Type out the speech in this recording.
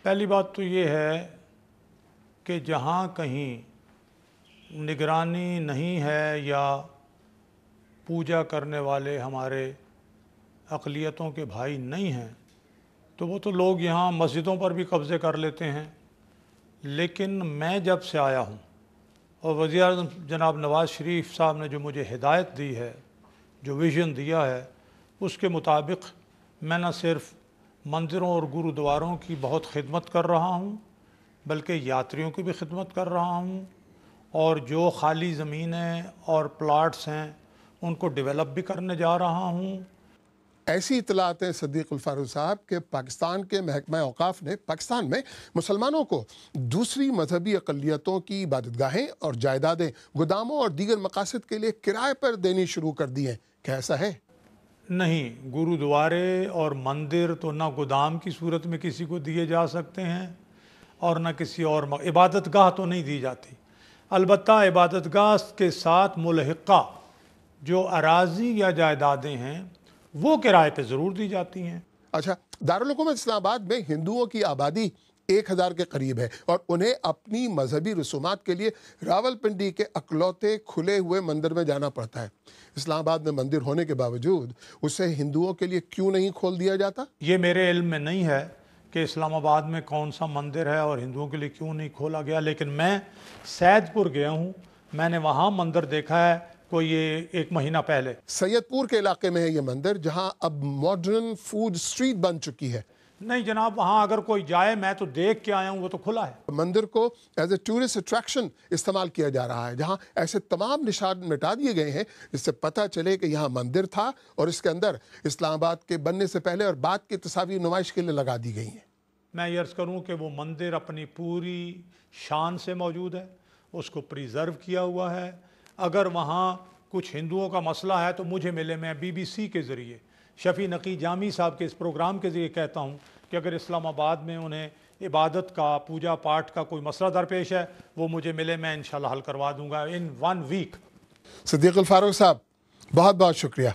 پہلی بات تو یہ ہے کہ جہاں کہیں نگرانی نہیں ہے یا پوجا کرنے والے ہمارے اقلیتوں کے بھائی نہیں ہیں تو وہ تو لوگ یہاں مسجدوں پر بھی قبضے کر لیتے ہیں. لیکن میں جب سے آیا ہوں اور وزیر اعظم جناب نواز شریف صاحب نے جو مجھے ہدایت دی ہے، جو ویژن دیا ہے، اس کے مطابق میں نہ صرف مندروں اور گرودواروں کی بہت خدمت کر رہا ہوں بلکہ یاتریوں کی بھی خدمت کر رہا ہوں، اور جو خالی زمینیں اور پلاٹس ہیں ان کو ڈیولپ بھی کرنے جا رہا ہوں. ایسی اطلاعات ہیں صدیق الفاروق صاحب کہ پاکستان کے محکمہ اوقاف نے پاکستان میں مسلمانوں کو دوسری مذہبی اقلیتوں کی عبادت گاہیں اور جائیدادیں گوداموں اور دیگر مقاصد کے لیے کرائے پر دینی شروع کر دی ہیں. کیا ایسا ہے؟ نہیں، گرودوارے اور مندر تو نہ گودام کی صورت میں کسی کو دیے جا سکتے ہیں اور نہ کسی اور عبادت گاہ تو نہیں دی جاتی. البتہ عبادت گاہ کے ساتھ ملحقہ جو اراضی یا جائیدادیں ہیں وہ کرائے پہ ضرور دی جاتی ہیں. اچھا، دارالحکومت اسلام آباد میں ہندوؤں کی آبادی 1000 کے قریب ہے اور انہیں اپنی مذہبی رسومات کے لیے راول پنڈی کے اکلوتے کھلے ہوئے مندر میں جانا پڑتا ہے. اسلام آباد میں مندر ہونے کے باوجود اسے ہندوؤں کے لیے کیوں نہیں کھول دیا جاتا؟ یہ میرے علم میں نہیں ہے کہ اسلام آباد میں کون سا مندر ہے اور ہندوؤں کے لیے کیوں نہیں کھولا گیا، لیکن میں سید پور گیا ہوں، میں نے وہاں مندر دیکھا ہے کوئی یہ 1 مہینہ پہلے. سید پور کے علاقے میں ہے یہ مندر جہاں اب ماڈرن فوڈ سٹریٹ بن چکی ہے. نہیں جناب، وہاں اگر کوئی جائے، میں تو دیکھ کے آیا ہوں، وہ تو کھلا ہے. مندر کو ایز اے ٹورسٹ اٹریکشن استعمال کیا جا رہا ہے جہاں ایسے تمام نشان مٹا دیے گئے ہیں جس سے پتہ چلے کہ یہاں مندر تھا اور اس کے اندر اسلام آباد کے بننے سے پہلے اور بعد کی تصاویر نمائش کے لیے لگا دی گئی ہیں. میں یہ عرض کروں کہ وہ مندر اپنی پوری شان سے موجود ہے، اس کو پریزرو کیا ہوا ہے. اگر وہاں کچھ ہندوؤں کا مسئلہ ہے تو مجھے ملے، میں BBC کے ذریعے شفیع نقی جامی صاحب کے اس پروگرام کے ذریعے کہتا ہوں کہ اگر اسلام آباد میں انہیں عبادت کا، پوجا پاٹ کا کوئی مسئلہ درپیش ہے وہ مجھے ملے، میں انشاءاللہ حل کروا دوں گا ان 1 ویک. صدیق الفاروق صاحب، بہت بہت شکریہ.